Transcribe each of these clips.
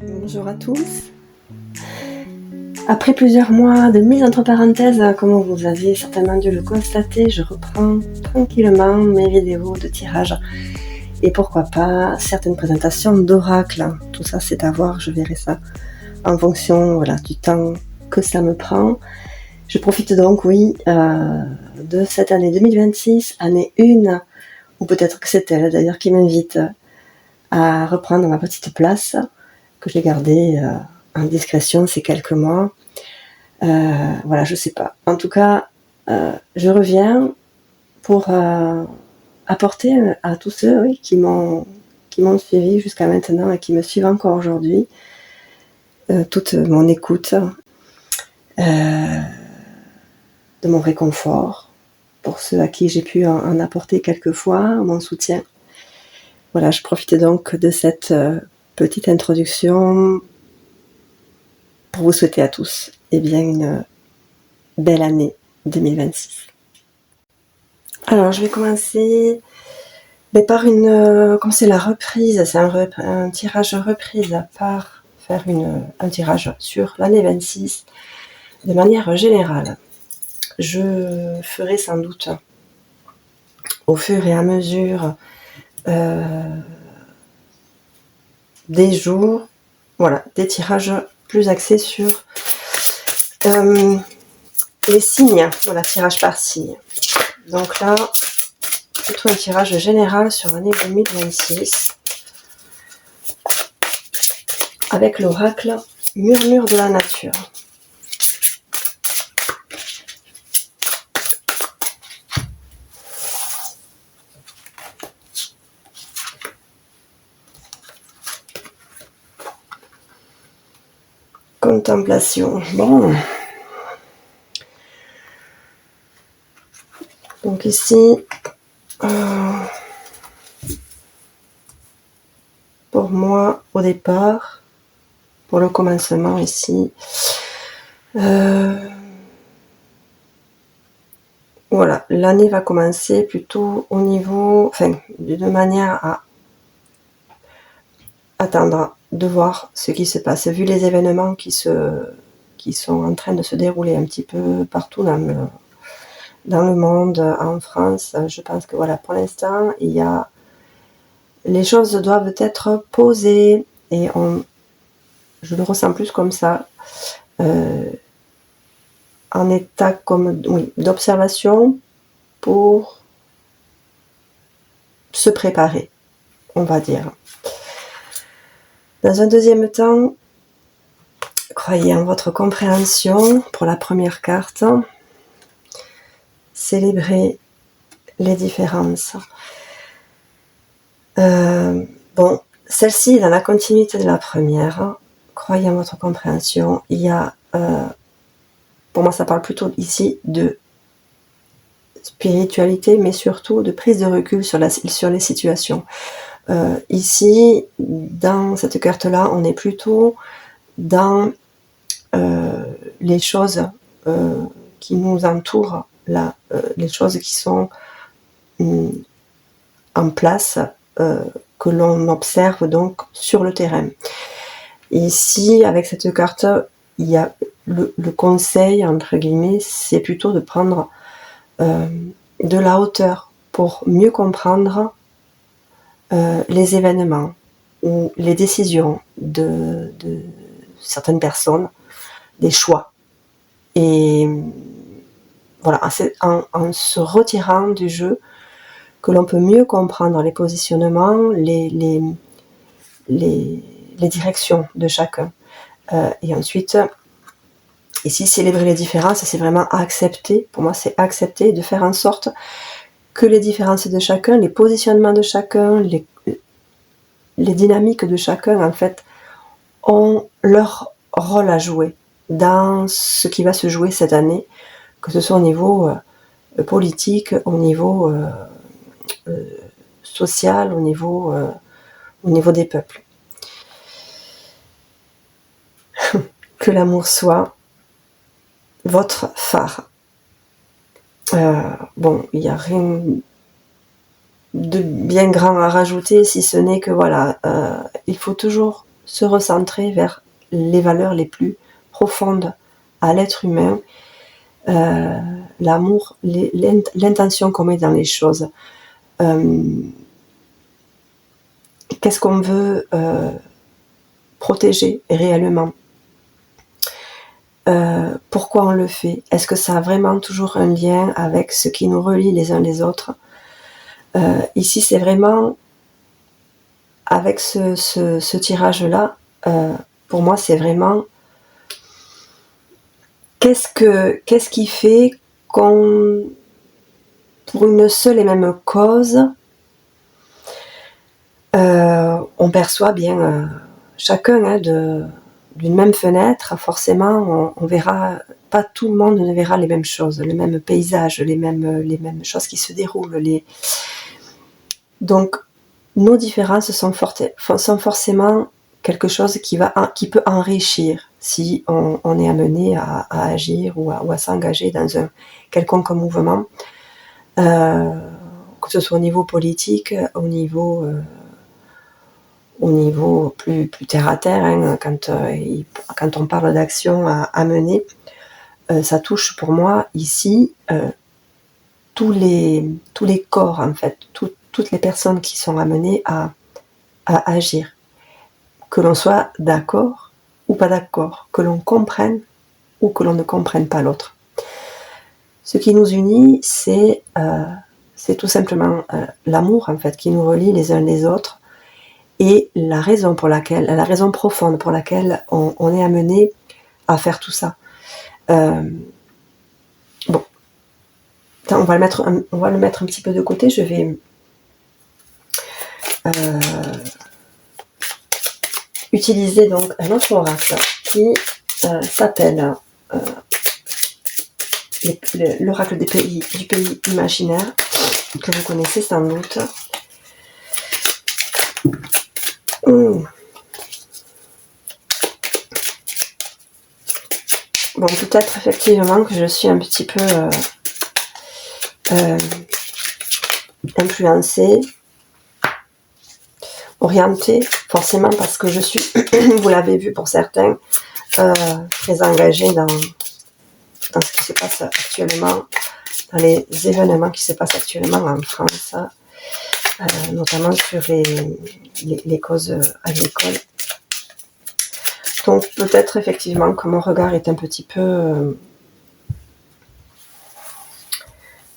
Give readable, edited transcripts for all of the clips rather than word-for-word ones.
Bonjour à tous. Après plusieurs mois de mise entre parenthèses, comme vous avez certainement dû le constater, je reprends tranquillement mes vidéos de tirage et pourquoi pas certaines présentations d'oracle. Tout ça c'est à voir, je verrai ça en fonction du temps que ça me prend. Je profite donc, de cette année 2026, année 1, ou peut-être que c'est elle d'ailleurs qui m'invite à reprendre ma petite place que j'ai gardée en discrétion ces quelques mois. Je sais pas. En tout cas, je reviens pour apporter à tous ceux qui m'ont suivi jusqu'à maintenant et qui me suivent encore aujourd'hui toute mon écoute, de mon réconfort, pour ceux à qui j'ai pu en apporter quelquefois, mon soutien. Voilà, je profite donc de cette petite introduction pour vous souhaiter à tous une belle année 2026. Alors, je vais commencer par comme c'est la reprise, c'est un tirage reprise par faire un tirage sur l'année 26 de manière générale. Je ferai sans doute au fur et à mesure des jours, des tirages plus axés sur les signes, tirage par signe. Donc là, plutôt un tirage général sur l'année 2026 avec l'oracle Murmure de la nature. Contemplation. Bon. Donc ici, pour moi, au départ, pour le commencement ici, l'année va commencer plutôt au niveau, d'une manière à attendre de voir ce qui se passe, vu les événements qui sont en train de se dérouler un petit peu partout dans le monde, en France. Je pense que pour l'instant, les choses doivent être posées et je le ressens plus comme ça, en état d'observation pour se préparer, on va dire. Dans un deuxième temps, croyez en votre compréhension pour la première carte. Célébrez les différences. Celle-ci, dans la continuité de la première, croyez en votre compréhension. Il y a, pour moi, ça parle plutôt ici de spiritualité, mais surtout de prise de recul sur les situations. Ici, dans cette carte-là, on est plutôt dans les choses qui nous entourent, les choses qui sont en place, que l'on observe donc sur le terrain. Ici, avec cette carte, il y a le conseil, entre guillemets, c'est plutôt de prendre de la hauteur pour mieux comprendre les événements ou les décisions de certaines personnes, des choix. Et en se retirant du jeu, que l'on peut mieux comprendre les positionnements, les directions de chacun. Et ensuite, ici, célébrer les différences, c'est vraiment accepter, pour moi c'est accepter de faire en sorte que les différences de chacun, les positionnements de chacun, les dynamiques de chacun, en fait, ont leur rôle à jouer dans ce qui va se jouer cette année, que ce soit au niveau politique, au niveau social, au niveau des peuples. Que l'amour soit votre phare. Il n'y a rien de bien grand à rajouter, si ce n'est que il faut toujours se recentrer vers les valeurs les plus profondes à l'être humain, l'amour, l'intention qu'on met dans les choses. Qu'est-ce qu'on veut protéger réellement? Pourquoi on le fait? Est-ce que ça a vraiment toujours un lien avec ce qui nous relie les uns les autres? Ici, c'est vraiment avec ce tirage-là, pour moi, c'est vraiment qu'est-ce qui fait qu'on, pour une seule et même cause, on perçoit bien chacun d'une même fenêtre, forcément, on verra, pas tout le monde ne verra les mêmes choses, les mêmes paysages, les mêmes choses qui se déroulent. Donc, nos différences sont forcément quelque chose qui peut enrichir si on est amené à agir ou à s'engager dans un quelconque mouvement, que ce soit au niveau politique, au niveau plus terre à terre, hein, quand on parle d'action à mener, ça touche pour moi ici tous les corps, en fait, toutes les personnes qui sont amenées à agir, que l'on soit d'accord ou pas d'accord, que l'on comprenne ou que l'on ne comprenne pas l'autre. Ce qui nous unit, c'est tout simplement l'amour, en fait, qui nous relie les uns les autres, et la raison profonde pour laquelle on est amené à faire tout ça. Bon, on va le mettre un petit peu de côté. Je vais utiliser donc un autre oracle qui s'appelle l'oracle du pays imaginaire, que vous connaissez sans doute. Bon, peut-être effectivement que je suis un petit peu influencée, orientée, forcément parce que je suis, vous l'avez vu pour certains, très engagée dans ce qui se passe actuellement, dans les événements qui se passent actuellement en France, notamment sur les causes agricoles. Donc peut-être effectivement que mon regard est un petit peu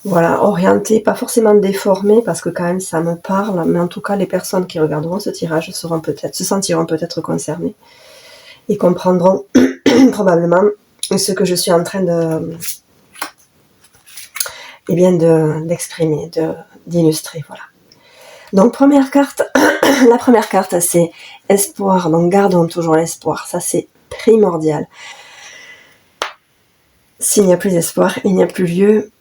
orienté, pas forcément déformé, parce que quand même ça me parle, mais en tout cas les personnes qui regarderont ce tirage se sentiront peut-être concernées et comprendront probablement ce que je suis en train d'exprimer, d'illustrer, voilà. Donc première carte, la première carte c'est espoir, donc gardons toujours l'espoir, ça c'est primordial. S'il n'y a plus d'espoir, il n'y a plus lieu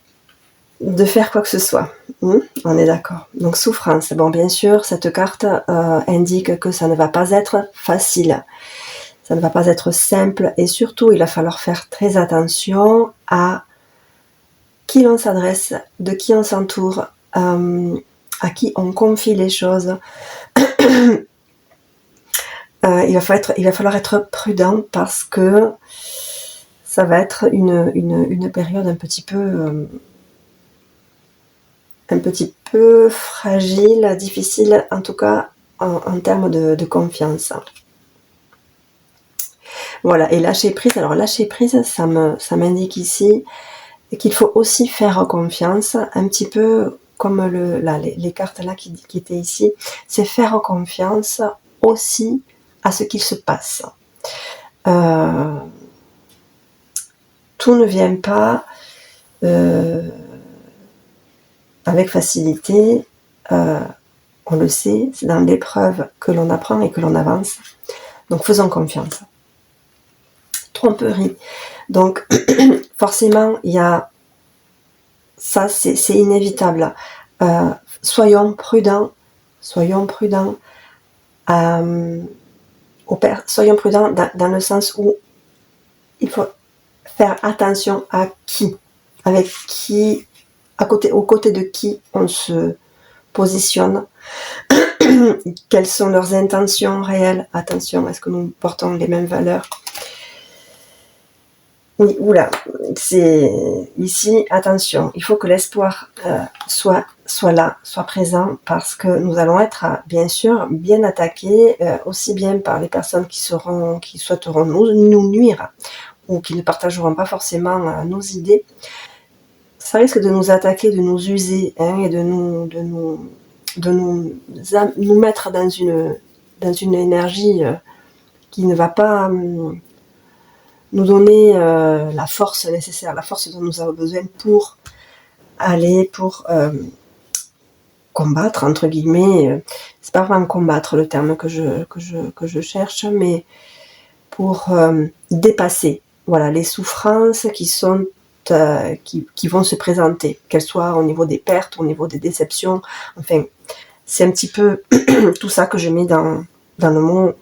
de faire quoi que ce soit, on est d'accord. Donc souffrance, bon bien sûr cette carte indique que ça ne va pas être facile, ça ne va pas être simple, et surtout il va falloir faire très attention à qui l'on s'adresse, de qui on s'entoure, à qui on confie les choses. Il va falloir être prudent, parce que ça va être une période un petit peu fragile, difficile, en tout cas en termes de confiance. Voilà, et lâcher prise, alors lâcher prise, ça m'indique ici qu'il faut aussi faire confiance, un petit peu comme les cartes là qui étaient ici, c'est faire confiance aussi à ce qu'il se passe. Tout ne vient pas avec facilité, on le sait, c'est dans l'épreuve que l'on apprend et que l'on avance, donc faisons confiance. Tromperie, donc forcément il y a ça, c'est inévitable. Soyons prudents soyons prudents dans le sens où il faut faire attention à qui, avec qui, aux côtés de qui on se positionne, quelles sont leurs intentions réelles. Attention, est-ce que nous portons les mêmes valeurs? Oui, oula, c'est ici, attention, il faut que l'espoir soit là, soit présent, parce que nous allons être, bien sûr, bien attaqués, aussi bien par les personnes qui souhaiteront nous nuire, ou qui ne partageront pas forcément nos idées. Ça risque de nous attaquer, de nous user, hein, et de nous mettre dans une énergie qui ne va pas nous donner la force nécessaire, la force dont nous avons besoin pour combattre, entre guillemets. C'est pas vraiment combattre le terme que je cherche, mais pour dépasser, voilà, les souffrances qui vont se présenter, qu'elles soient au niveau des pertes, au niveau des déceptions. Enfin, c'est un petit peu tout ça que je mets dans le mot,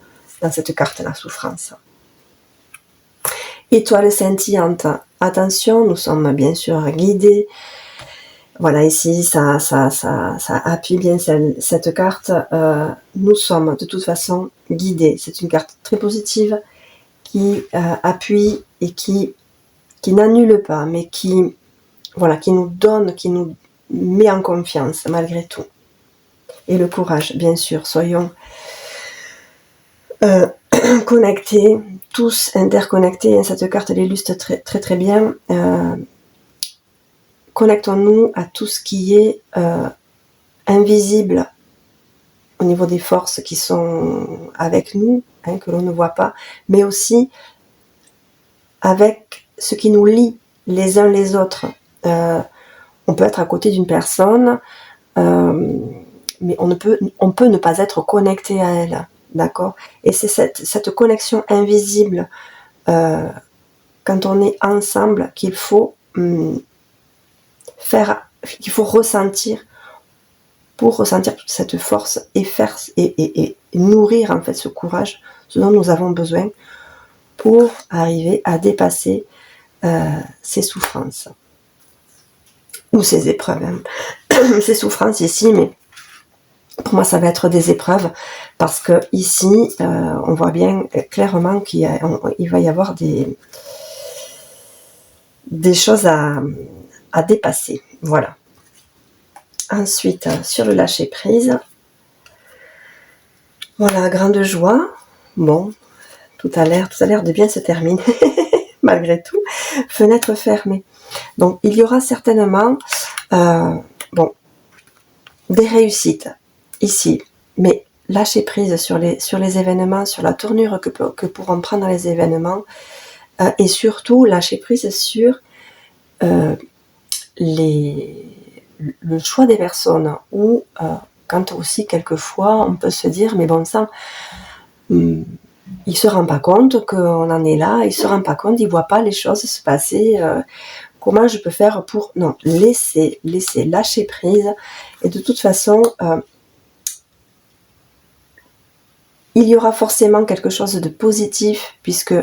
dans cette carte, la souffrance. Étoile scintillante. Attention, nous sommes bien sûr guidés. Voilà, ici, ça appuie bien cette carte. Nous sommes de toute façon guidés. C'est une carte très positive qui appuie et qui n'annule pas, mais qui nous donne, qui nous met en confiance malgré tout. Et le courage, bien sûr. Soyons connectés, tous interconnectés. Cette carte l'illustre très très très bien. Connectons-nous à tout ce qui est invisible au niveau des forces qui sont avec nous, hein, que l'on ne voit pas, mais aussi avec ce qui nous lie les uns les autres. On peut être à côté d'une personne, mais on peut ne pas être connecté à elle, d'accord? Et c'est cette connexion invisible, quand on est ensemble, qu'il faut ressentir, pour ressentir toute cette force et nourrir en fait ce courage, ce dont nous avons besoin pour arriver à dépasser ces souffrances ou ces épreuves, hein. Ces souffrances ici, mais pour moi ça va être des épreuves, parce que ici on voit bien clairement qu'il va y avoir des choses à dépasser, voilà. Ensuite, sur le lâcher prise, voilà, grande joie. Bon, tout a l'air de bien se terminer, malgré tout. Fenêtre fermée. Donc, il y aura certainement, des réussites ici, mais lâcher prise sur les événements, sur la tournure que pourront prendre les événements, et surtout lâcher prise sur le choix des personnes, ou quand aussi quelquefois on peut se dire mais bon sang, il se rend pas compte qu'on en est là, il se rend pas compte, il voit pas les choses se passer, comment je peux faire pour... Non, laisser, lâcher prise, et de toute façon il y aura forcément quelque chose de positif, puisque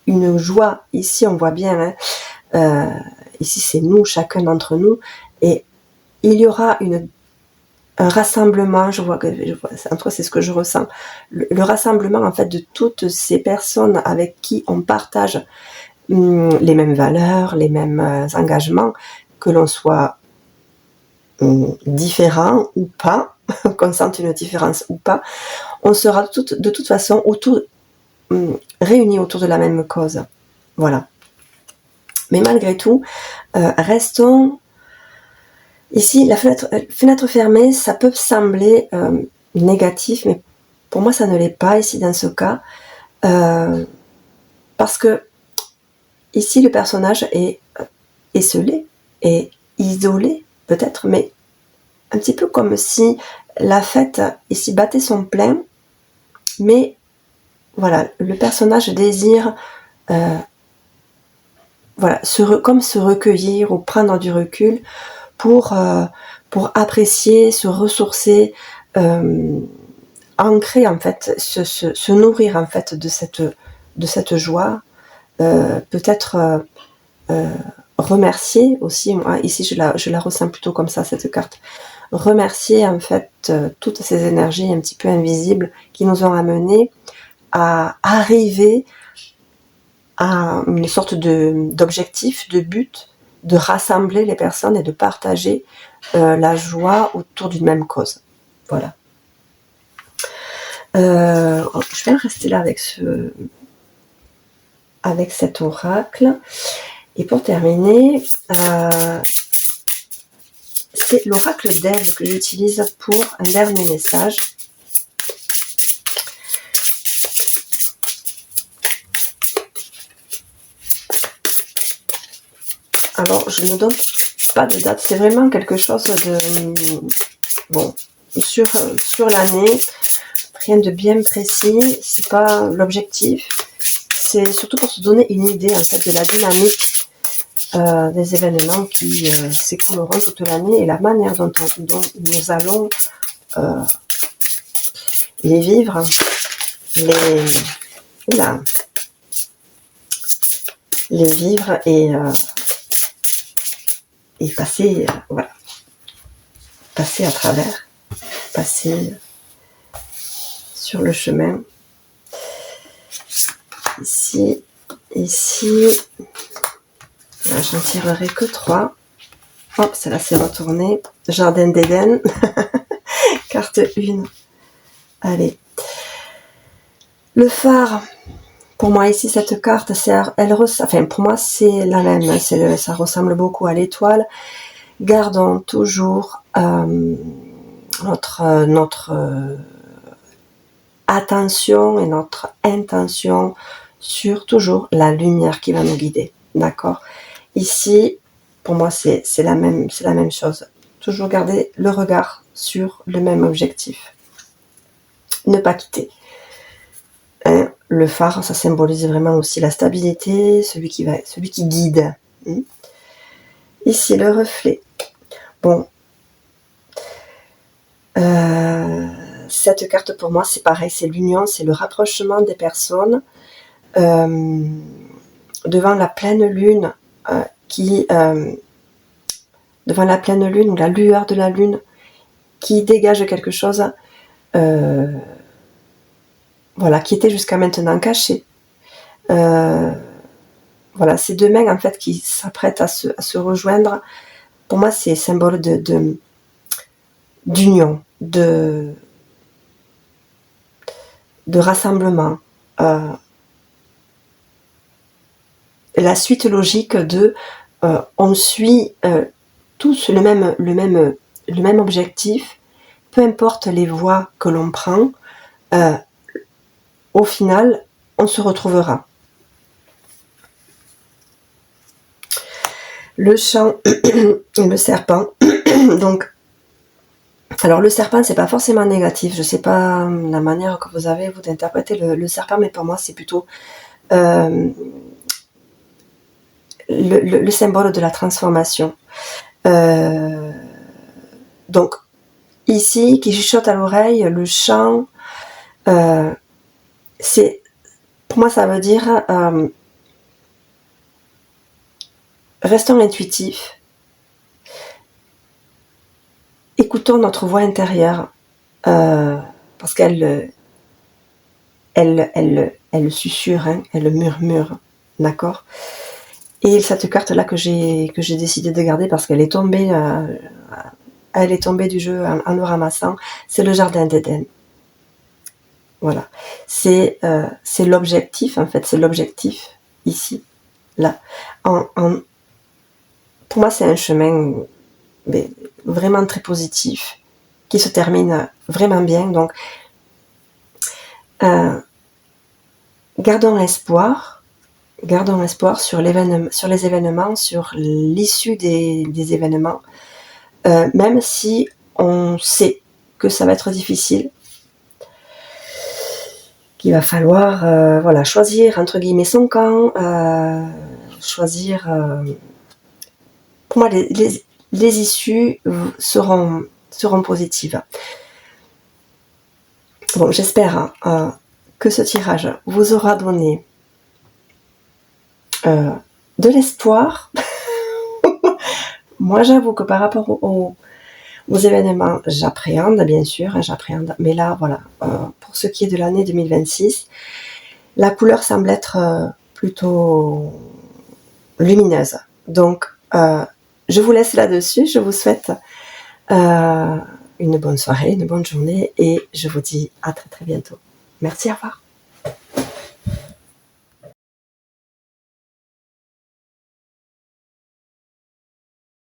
une joie, ici on voit bien, hein, ici c'est nous, chacun d'entre nous, et il y aura un rassemblement, je vois, en tout cas c'est ce que je ressens, le rassemblement en fait de toutes ces personnes avec qui on partage les mêmes valeurs, les mêmes engagements, que l'on soit différent ou pas, qu'on sente une différence ou pas, on sera de toute façon réunis autour de la même cause. Voilà. Mais malgré tout, restons... Ici, la fenêtre fermée, ça peut sembler négatif, mais pour moi, ça ne l'est pas ici dans ce cas. Parce que ici, le personnage est esseulé, est isolé, peut-être, mais un petit peu comme si la fête ici battait son plein, mais voilà, le personnage désire comme se recueillir ou prendre du recul pour apprécier, se ressourcer, ancrer en fait, se nourrir en fait de cette joie, peut-être remercier aussi. Moi ici je la ressens plutôt comme ça, cette carte. remercier en fait toutes ces énergies un petit peu invisibles qui nous ont amenés à arriver à une sorte d'objectif, de but, de rassembler les personnes et de partager la joie autour d'une même cause. Voilà. Je vais rester là avec cet oracle. Et pour terminer, c'est l'oracle d'Ève que j'utilise pour un dernier message. Alors, je ne donne pas de date, c'est vraiment quelque chose de... Bon, sur l'année, rien de bien précis, c'est pas l'objectif. C'est surtout pour se donner une idée, en fait, de la dynamique des événements qui s'écouleront toute l'année et la manière dont nous allons les vivre, les vivre et passer, voilà, passer à travers, passer sur le chemin. Ici, là, j'en tirerai que 3. Hop, celle-là s'est retournée. Jardin d'Éden, carte 1. Allez. Le phare. Pour moi ici, cette carte, pour moi c'est la même, ça ressemble beaucoup à l'étoile. Gardons toujours notre attention et notre intention sur toujours la lumière qui va nous guider, d'accord? Ici, pour moi, c'est la même chose. Toujours garder le regard sur le même objectif. Ne pas quitter. Hein, le phare, ça symbolise vraiment aussi la stabilité, celui qui guide. Ici, le reflet. Bon. Cette carte, pour moi, c'est pareil, c'est l'union, c'est le rapprochement des personnes devant la pleine lune devant la pleine lune ou la lueur de la lune qui dégage quelque chose voilà, qui était jusqu'à maintenant caché. Voilà, ces deux mains en fait qui s'apprêtent à se rejoindre, pour moi c'est symbole d'union, de rassemblement. La suite logique de on suit tous le même objectif, peu importe les voies que l'on prend, au final, on se retrouvera. Le chant, le serpent. Donc, alors le serpent, c'est pas forcément négatif. Je sais pas la manière que vous avez vous d'interpréter le serpent, mais pour moi, c'est plutôt le symbole de la transformation. Donc, ici, qui chuchote à l'oreille, le chant, c'est, pour moi, ça veut dire restons intuitifs, écoutons notre voix intérieure, parce qu'elle susurre, hein, elle murmure, d'accord. Et cette carte-là que j'ai décidé de garder parce qu'elle est tombée, du jeu en le ramassant, c'est le Jardin d'Éden. Voilà, c'est l'objectif en fait, c'est l'objectif ici, là. Pour moi, c'est un chemin vraiment très positif qui se termine vraiment bien. Donc, gardons espoir sur les événements, sur l'issue des événements, même si on sait que ça va être difficile, qu'il va falloir choisir entre guillemets son camp, choisir. Pour moi, les issues seront positives. Bon, j'espère que ce tirage vous aura donné de l'espoir. Moi, j'avoue que par rapport Vos événements, j'appréhende bien sûr, j'appréhende. Mais là, voilà, pour ce qui est de l'année 2026, la couleur semble être plutôt lumineuse. Donc, je vous laisse là-dessus. Je vous souhaite une bonne soirée, une bonne journée et je vous dis à très très bientôt. Merci, au revoir.